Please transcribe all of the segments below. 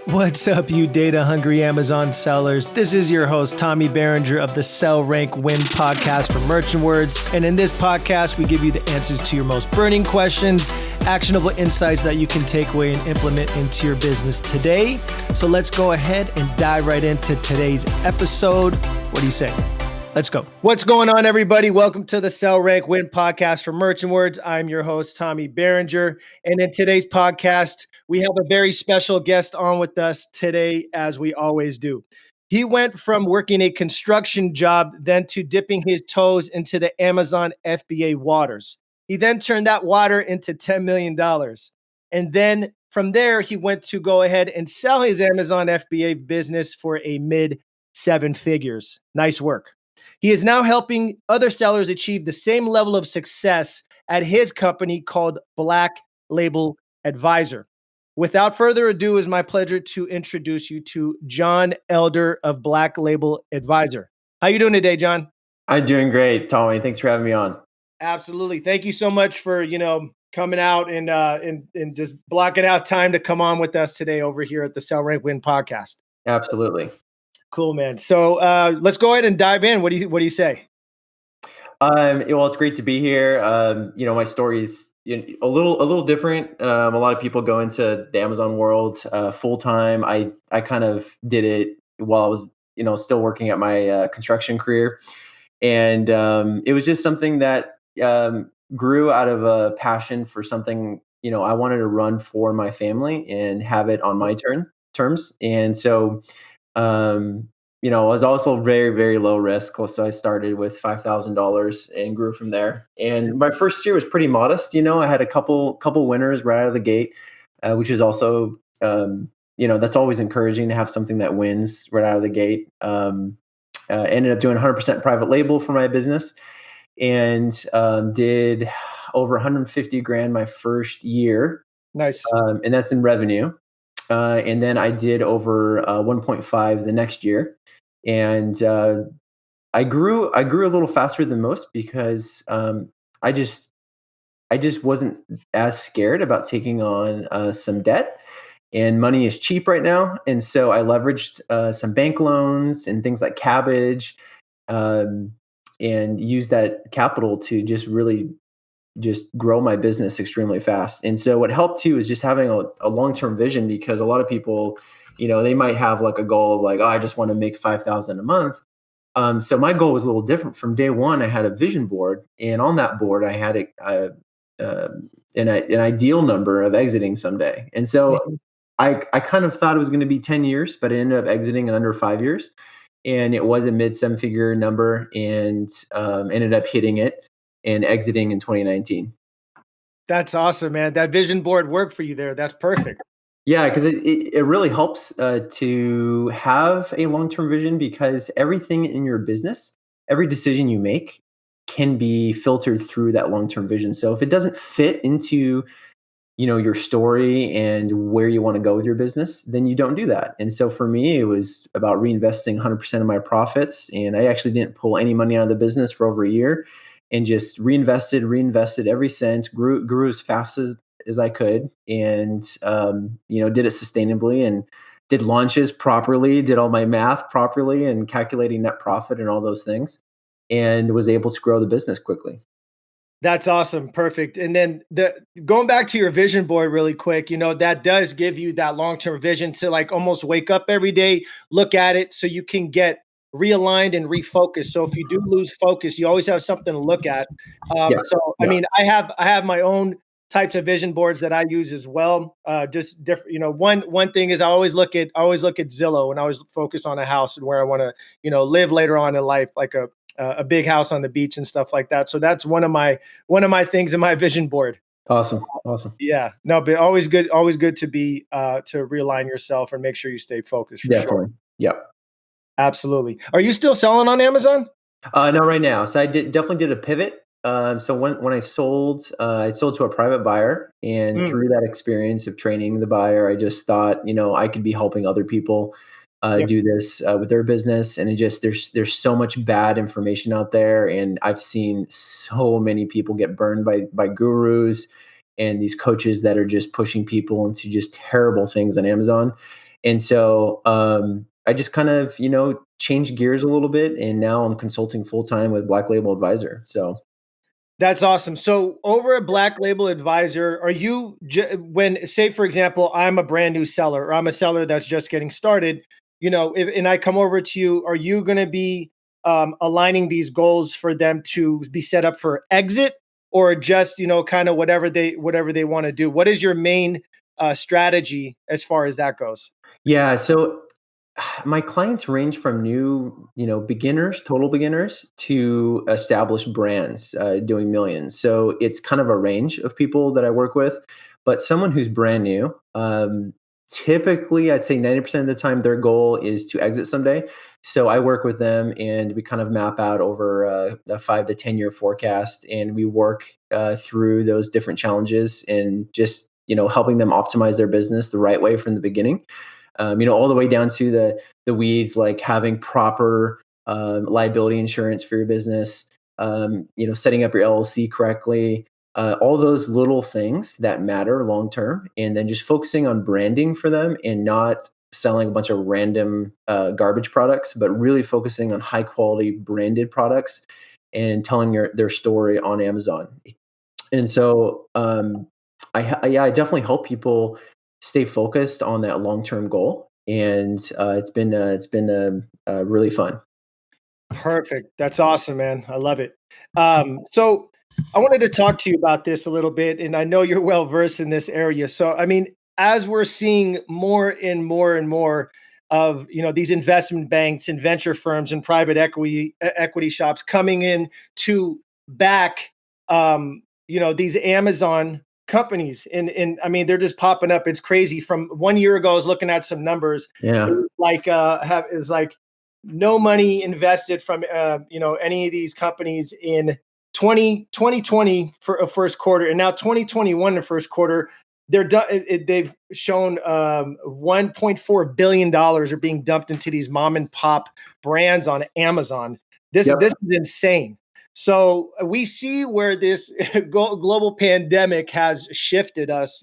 What's up, you data-hungry Amazon sellers? This is your host, Tommy Berenger of the Sell, Rank, Win podcast from Merchant Words. And in this podcast, we give you the answers to your most burning questions, actionable insights that you can take away and implement into your business today. So let's go ahead and dive right into today's episode. What do you say? Let's go. What's going on, everybody? Welcome to the Sell, Rank, Win podcast from Merchant Words. I'm your host, Tommy Berenger. And in today's podcast, we have a very special guest on with us today, as we always do. He went from working a construction job then to dipping his toes into the Amazon FBA waters. He then turned that water into $10 million. And then from there, he went to go ahead and sell his Amazon FBA business for a mid seven figures. Nice work. He is now helping other sellers achieve the same level of success at his company called Black Label Advisor. Without further ado, it's my pleasure to introduce you to John Elder of Black Label Advisor. How you doing today, John? I'm doing great, Tommy. Thanks for having me on. Absolutely. Thank you so much for, coming out and just blocking out time to come on with us today over here at the Sell, Rank, Win podcast. Absolutely. Cool, man. So let's go ahead and dive in. What do you say? Well, it's great to be here. My story's a little different. A lot of people go into the Amazon world full time. I kind of did it while I was still working at my construction career, and it was just something that grew out of a passion for something. I wanted to run for my family and have it on my terms, and so. I was also very, very low risk. So I started with $5,000 and grew from there. And my first year was pretty modest. I had a couple winners right out of the gate, which is also, that's always encouraging to have something that wins right out of the gate. Ended up doing 100% private label for my business and did over 150 grand my first year. Nice. And that's in revenue. And then I did over 1.5 the next year, and I grew a little faster than most because I just wasn't as scared about taking on some debt. And money is cheap right now, and so I leveraged some bank loans and things like Cabbage, and used that capital to just grow my business extremely fast. And so what helped too is just having a long-term vision, because a lot of people, they might have like a goal of like, oh, I just want to make 5,000 a month. So my goal was a little different. From day one, I had a vision board, and on that board, I had an ideal number of exiting someday. And so I kind of thought it was going to be 10 years, but it ended up exiting in under 5 years. And it was a mid seven-figure number, and ended up hitting it and exiting in 2019. That's awesome, man. That vision board worked for you there. That's perfect. Yeah, because it really helps to have a long-term vision, because everything in your business, every decision you make can be filtered through that long-term vision. So if it doesn't fit into your story and where you want to go with your business, then you don't do that. And so for me, it was about reinvesting 100% of my profits. And I actually didn't pull any money out of the business for over a year, and just reinvested every cent, grew as fast as I could, and did it sustainably, and did launches properly, did all my math properly, and calculating net profit and all those things, and was able to grow the business quickly. That's awesome. Perfect. And then going back to your vision board really quick, that does give you that long-term vision to like almost wake up every day, look at it so you can get realigned and refocused. So if you do lose focus, you always have something to look at. I mean, I have my own types of vision boards that I use as well. Just different, one thing is I always look at Zillow, and I always focus on a house and where I want to, live later on in life, like a big house on the beach and stuff like that. So that's one of my things in my vision board. Awesome. Yeah, no, but always good to be to realign yourself and make sure you stay focused. For Definitely. Sure. Yep. Absolutely. Are you still selling on Amazon? No, right now. So I definitely did a pivot. So when I sold to a private buyer, and through that experience of training the buyer, I just thought, I could be helping other people do this with their business. And there's so much bad information out there. And I've seen so many people get burned by gurus and these coaches that are just pushing people into just terrible things on Amazon. And so I just kind of, changed gears a little bit, and now I'm consulting full time with Black Label Advisor. So That's awesome. So over at Black Label Advisor, are you when say for example, I'm a brand new seller or I'm a seller that's just getting started, and I come over to you, are you going to be aligning these goals for them to be set up for exit or just, kind of whatever they want to do? What is your main strategy as far as that goes? yeah, so my clients range from new, beginners, total beginners, to established brands doing millions. So it's kind of a range of people that I work with. But someone who's brand new, typically, I'd say 90% of the time, their goal is to exit someday. So I work with them, and we kind of map out over a 5 to 10 year forecast, and we work through those different challenges and just helping them optimize their business the right way from the beginning. All the way down to the weeds, like having proper liability insurance for your business, setting up your LLC correctly, all those little things that matter long term, and then just focusing on branding for them and not selling a bunch of random garbage products, but really focusing on high quality branded products and telling their story on Amazon. And so, yeah, I definitely help people stay focused on that long term goal, and it's been really fun. Perfect. That's awesome, man. I love it. So I wanted to talk to you about this a little bit, and I know you're well versed in this area. So, I mean, as we're seeing more and more and more of these investment banks and venture firms and private equity shops coming in to back these Amazon companies, and I mean they're just popping up. It's crazy. From 1 year ago, I was looking at some numbers. It Yeah. was like is like no money invested from any of these companies in 2020 for a first quarter, and now 2021 the first quarter they're done. They've shown 1.4 billion dollars are being dumped into these mom and pop brands on Amazon. This Yep. is insane. So we see where this global pandemic has shifted us.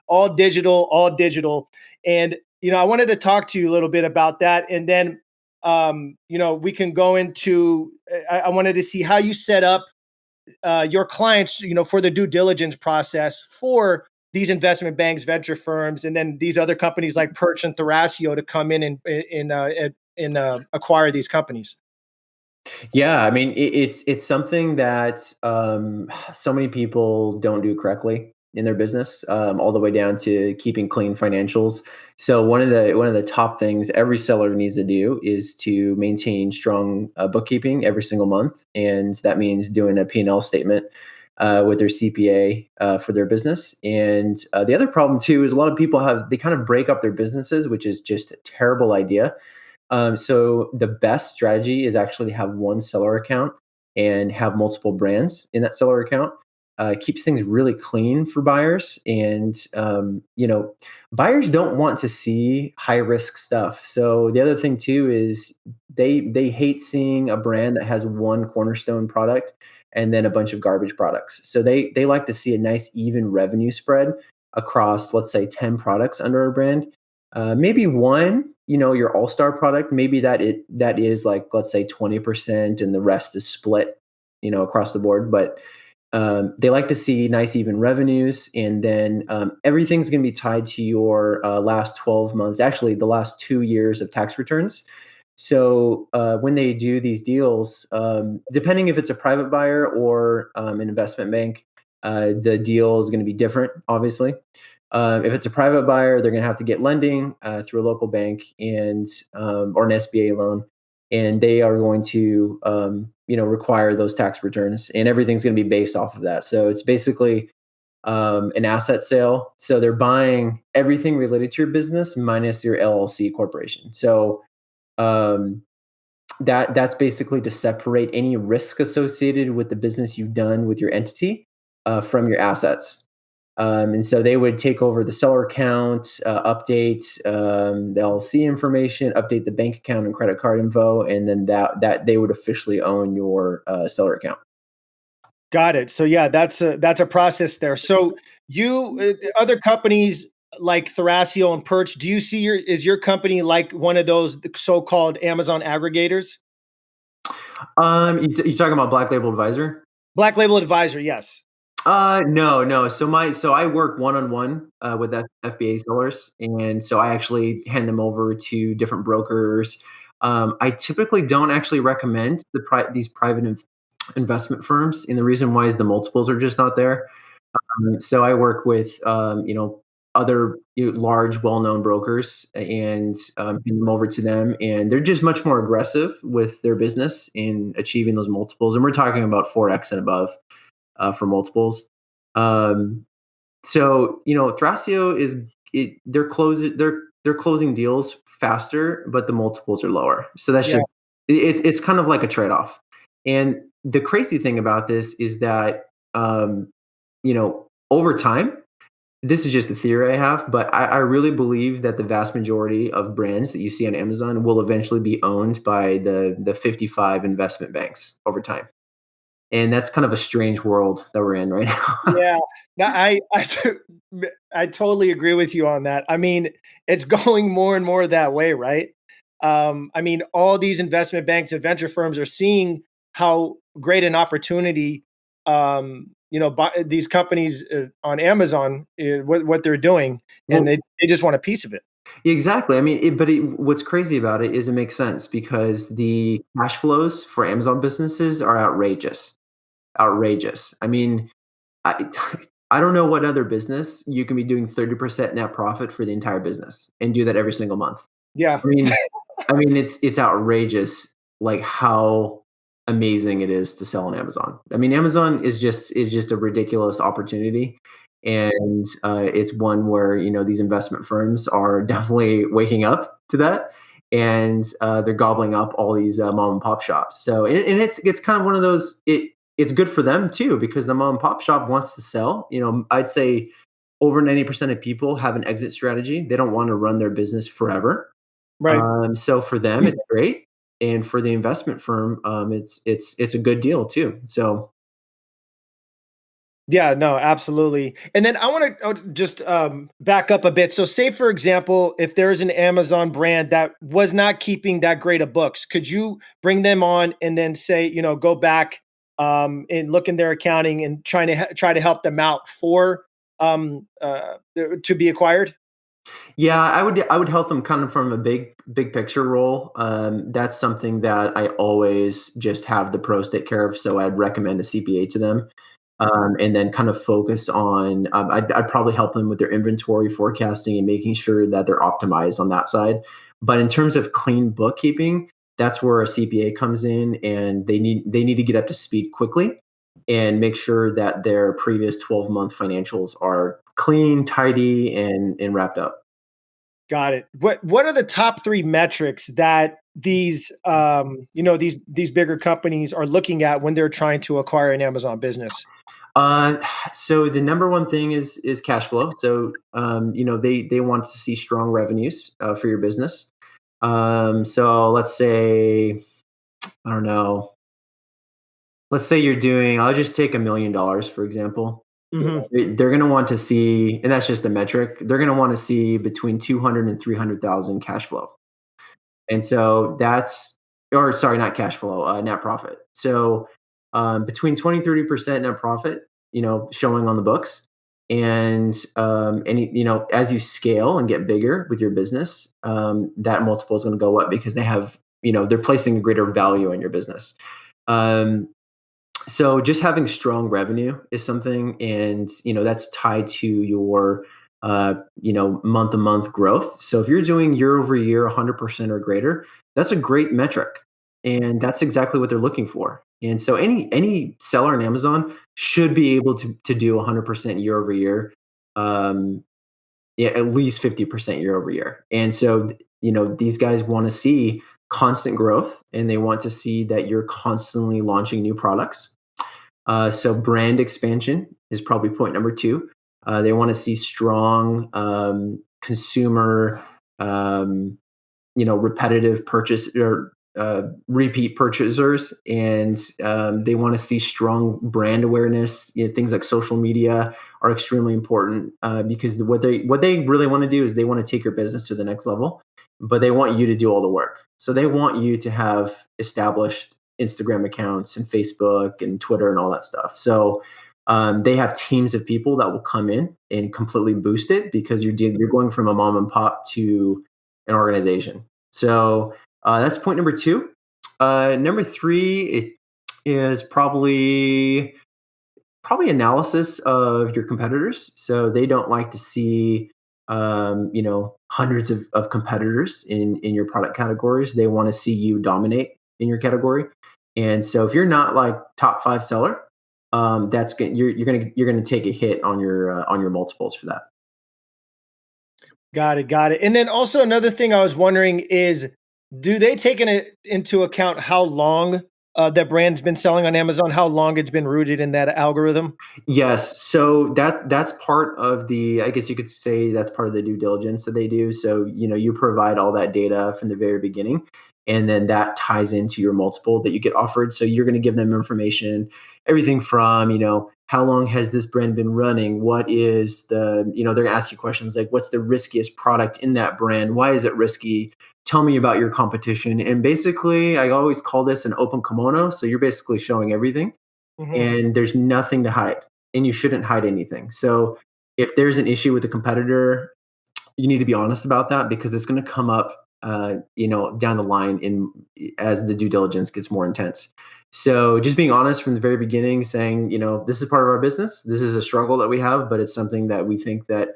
All digital, all digital, and I wanted to talk to you a little bit about that, and then we can go into. I wanted to see how you set up your clients, for the due diligence process for these investment banks, venture firms, and then these other companies like Perch and Thrasio to come in and acquire these companies. Yeah, I mean, it's something that so many people don't do correctly in their business, all the way down to keeping clean financials. So one of the top things every seller needs to do is to maintain strong bookkeeping every single month, and that means doing a P&L statement with their CPA for their business. And the other problem too is a lot of people they kind of break up their businesses, which is just a terrible idea. So the best strategy is actually to have one seller account and have multiple brands in that seller account. Keeps things really clean for buyers, and buyers don't want to see high risk stuff. So the other thing too is they hate seeing a brand that has one cornerstone product and then a bunch of garbage products. So they like to see a nice even revenue spread across, let's say, 10 products under a brand. Maybe one, your all-star product, maybe that is like, let's say, 20% and the rest is split, across the board. But they like to see nice even revenues, and then everything's going to be tied to your last 12 months, actually the last 2 years of tax returns. So when they do these deals, depending if it's a private buyer or an investment bank, the deal is going to be different, obviously. If it's a private buyer, they're going to have to get lending through a local bank and or an SBA loan, and they are going to require those tax returns, and everything's going to be based off of that. So it's basically an asset sale. So they're buying everything related to your business minus your LLC corporation. So um, that's basically to separate any risk associated with the business you've done with your entity from your assets. And so they would take over the seller account, update the LLC information, update the bank account and credit card info, and then that they would officially own your seller account. Got it. So yeah, that's a process there. So you other companies like Thrasio and Perch, do you see is your company like one of those so-called Amazon aggregators? You talking about Black Label Advisor? Black Label Advisor, yes. No. So I work one-on-one with FBA sellers, and so I actually hand them over to different brokers. I typically don't actually recommend these private investment firms, and the reason why is the multiples are just not there. So I work with other large, well-known brokers, and hand them over to them, and they're just much more aggressive with their business in achieving those multiples, and we're talking about 4x and above for multiples. Um, so Thrasio they're closing deals faster, but the multiples are lower. So that's Yeah. just it's kind of like a trade off. And the crazy thing about this is that over time, this is just a theory I have, but I really believe that the vast majority of brands that you see on Amazon will eventually be owned by the 55 investment banks over time. And that's kind of a strange world that we're in right now. Yeah. No, I totally agree with you on that. I mean, it's going more and more that way, right? I mean, all these investment banks and venture firms are seeing how great an opportunity, these companies on Amazon, what they're doing, and Well, they just want a piece of it. exactly. I mean, what's crazy about it is it makes sense because the cash flows for Amazon businesses are outrageous. Outrageous. I mean, I I don't know what other business you can be doing 30% net profit for the entire business and do that every single month. Yeah. I mean it's outrageous, like, how amazing it is to sell on Amazon. I mean, Amazon is just a ridiculous opportunity, and, it's one where, these investment firms are definitely waking up to that, and, they're gobbling up all these, mom and pop shops. So and it's kind of one of those it's good for them too because the mom and pop shop wants to sell. I'd say over 90% of people have an exit strategy. They don't wanna run their business forever. Right. So for them, it's great, and for the investment firm, it's a good deal too. So Yeah, no, absolutely. And then I want to just back up a bit. So, say for example, if there's an Amazon brand that was not keeping that great of books, could you bring them on and then say, go back and look in their accounting and try to help them out for to be acquired? yeah, I would help them kind of from a big picture role. That's something that I always just have the pros take care of. So I'd recommend a CPA to them. And then kind of focus on I'd probably help them with their inventory forecasting and making sure that they're optimized on that side. But in terms of clean bookkeeping, that's where a CPA comes in, and they need to get up to speed quickly and make sure that their previous 12-month financials are clean, tidy, and wrapped up. Got it. What are the top 3 metrics that these these bigger companies are looking at when they're trying to acquire an Amazon business? Uh, so the number one thing is cash flow. So they want to see strong revenues for your business. So let's say, I don't know. Let's say you're doing. I'll just take $1 million for example. Hmm. They're going to want to see, and that's just a metric. They're going to want to see between 200 and 300,000 cash flow. And so that's, or sorry, not cash flow, net profit. So between 20-30% net profit, showing on the books. And as you scale and get bigger with your business, that multiple is going to go up because they're placing a greater value in your business. Um, so just having strong revenue is something, and that's tied to your month to month growth. So if you're doing year over year 100% or greater, that's a great metric, and that's exactly what they're looking for. And so any seller on Amazon should be able to do 100% year over year, um, yeah, at least 50% year over year. And so these guys want to see constant growth, and they want to see that you're constantly launching new products. So brand expansion is probably point number 2. They want to see strong consumer, repetitive purchase or repeat purchasers, and they want to see strong brand awareness. Things like social media are extremely important because what they really want to do is they want to take your business to the next level, but they want you to do all the work. So they want you to have established Instagram accounts and Facebook and Twitter and all that stuff. So they have teams of people that will come in and completely boost it because you're going from a mom and pop to an organization. So that's point number two. Number three is probably analysis of your competitors. So they don't like to see hundreds of competitors in your product categories. They want to see you dominate in your category. And so if you're not like top five seller, you're gonna take a hit on your multiples for that. Got it. Got it. And then also another thing I was wondering is, do they take into account how long that brand's been selling on Amazon, how long it's been rooted in that algorithm? Yes, so that's part of the, I guess you could say that's part of the due diligence that they do. So, you provide all that data from the very beginning, and then that ties into your multiple that you get offered. So you're going to give them information, everything from, how long has this brand been running? What is they're going to ask you questions like, what's the riskiest product in that brand? Why is it risky? Tell me about your competition. And basically, I always call this an open kimono. So you're basically showing everything Mhm. and there's nothing to hide, and you shouldn't hide anything. So if there's an issue with a competitor, you need to be honest about that because it's going to come up, down the line as the due diligence gets more intense. So just being honest from the very beginning, saying, this is part of our business. This is a struggle that we have, but it's something that we think that,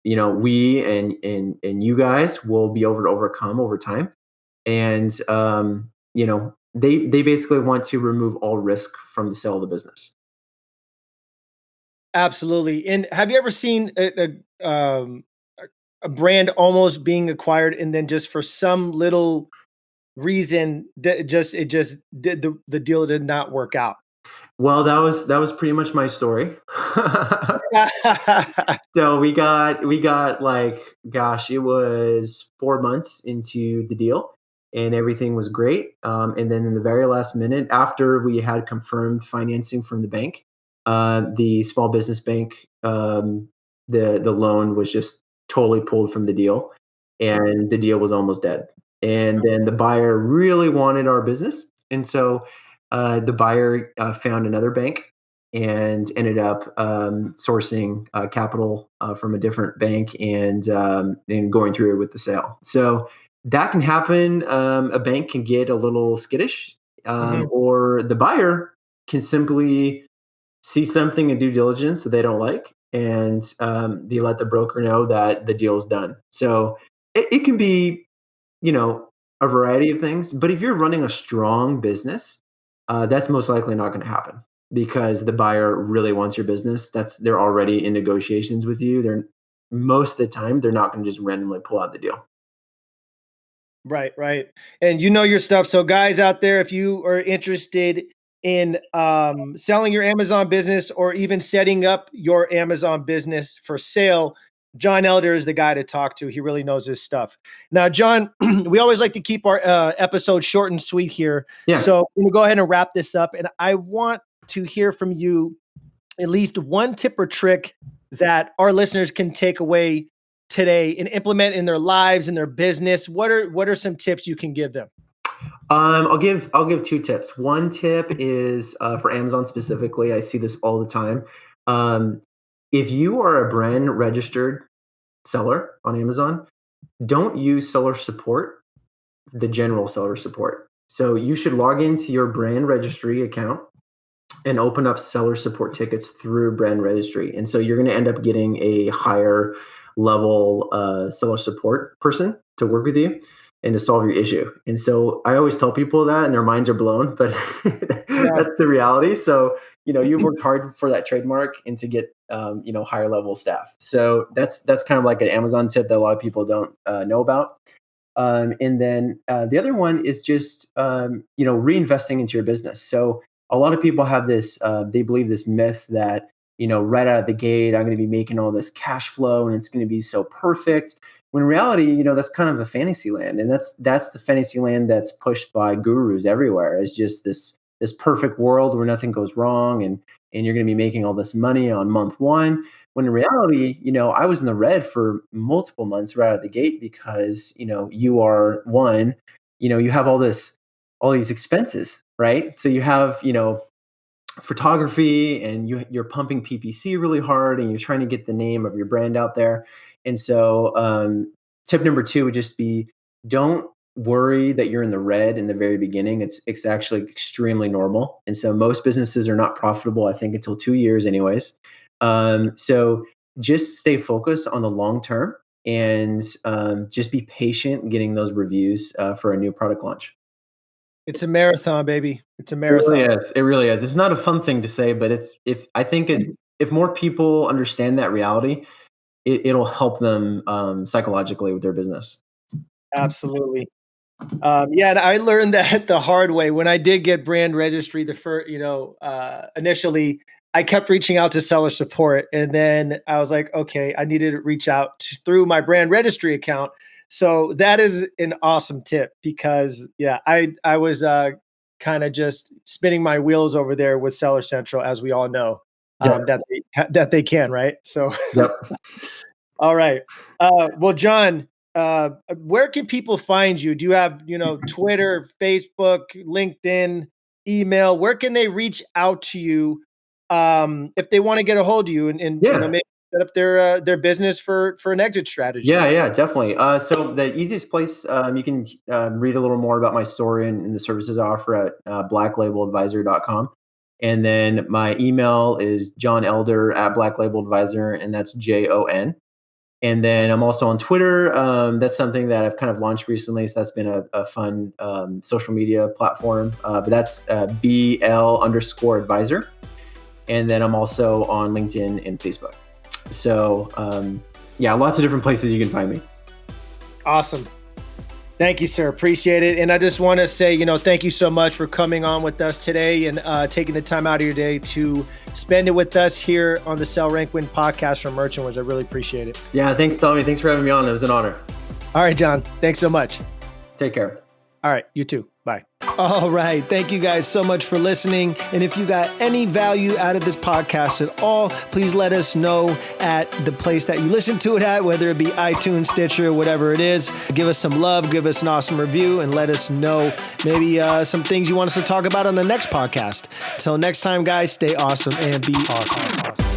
we and you guys will be able to overcome over time. And they basically want to remove all risk from the sale of the business. Absolutely. And have you ever seen a brand almost being acquired and then just for some little reason that it just did the deal did not work out? Well, that was pretty much my story. So we got like, gosh, it was 4 months into the deal, and everything was great. And then in the very last minute, after we had confirmed financing from the bank, the small business bank, the loan was just totally pulled from the deal, and the deal was almost dead. And then the buyer really wanted our business, and so the buyer found another bank and ended up sourcing capital from a different bank and going through with the sale. So that can happen. A bank can get a little skittish, Mhm. or the buyer can simply see something in due diligence that they don't like, and they let the broker know that the deal is done. So it can be, you know, a variety of things. But if you're running a strong business, that's most likely not going to happen because the buyer really wants your business. They're already in negotiations with you. They're most of the time they're not going to just randomly pull out the deal. Right, right. And you know your stuff. So guys out there, if you are interested in selling your Amazon business or even setting up your Amazon business for sale, John Elder is the guy to talk to. He really knows his stuff. Now, John, we always like to keep our episodes short and sweet here. Yeah. So we'll go ahead and wrap this up. And I want to hear from you at least one tip or trick that our listeners can take away today and implement in their lives and their business. What are some tips you can give them? I'll give two tips. One tip is for Amazon specifically. I see this all the time. Um, if you are a brand registered seller on Amazon, don't use seller support, the general seller support. So you should log into your brand registry account and open up seller support tickets through brand registry. And so you're going to end up getting a higher level seller support person to work with you and to solve your issue. And so I always tell people that, and their minds are blown, but Yeah. that's the reality. So you've worked hard for that trademark and to get higher level staff. So that's kind of like an Amazon tip that a lot of people don't know about. And then the other one is just reinvesting into your business. So a lot of people have this they believe this myth that right out of the gate I'm going to be making all this cash flow and it's going to be so perfect, When in reality, that's kind of a fantasy land, and that's the fantasy land that's pushed by gurus everywhere. It's just this perfect world where nothing goes wrong, and you're going to be making all this money on month one. When in reality, I was in the red for multiple months right out of the gate because you are one, you have all these expenses, right? So you have photography, and you're pumping PPC really hard, and you're trying to get the name of your brand out there. And so tip number 2 would just be, don't worry that you're in the red in the very beginning. It's actually extremely normal. And so most businesses are not profitable, I think, until 2 years anyways. So just stay focused on the long term, and just be patient getting those reviews for a new product launch. It's a marathon, baby. It's a It really marathon. is. It really is. It's not a fun thing to say, but if more people understand that reality, it'll help them psychologically with their business. Absolutely. Yeah, and I learned that the hard way when I did get brand registry. The first, initially, I kept reaching out to seller support, and then I was like, okay, I needed to reach out through my brand registry account. So that is an awesome tip because, yeah, I was kind of just spinning my wheels over there with Seller Central, as we all know, Yeah. that they can, right? So, Yep. all right. Well, John, where can people find you? Do you have, Twitter, Facebook, LinkedIn, email? Where can they reach out to you if they want to get a hold of you and Yeah. maybe set up their business for an exit strategy? Yeah, definitely. So the easiest place, you can read a little more about my story and the services I offer at blacklabeladvisor.com. And then my email is johnelder@blacklabeladvisor, and that's JON. And then I'm also on Twitter. That's something that I've kind of launched recently. So that's been a fun social media platform. But that's BL_advisor. And then I'm also on LinkedIn and Facebook. So yeah, lots of different places you can find me. Awesome. Thank you, sir. Appreciate it. And I just want to say, thank you so much for coming on with us today and taking the time out of your day to spend it with us here on the Sell, Rank, Win podcast from Merchant Words. I really appreciate it. Yeah, thanks, Tommy. Thanks for having me on. It was an honor. All right, John. Thanks so much. Take care. All right. You too. Bye. All right. Thank you guys so much for listening. And if you got any value out of this podcast at all, please let us know at the place that you listen to it at, whether it be iTunes, Stitcher, whatever it is. Give us some love, give us an awesome review, and let us know maybe some things you want us to talk about on the next podcast. Until next time, guys, stay awesome and be awesome.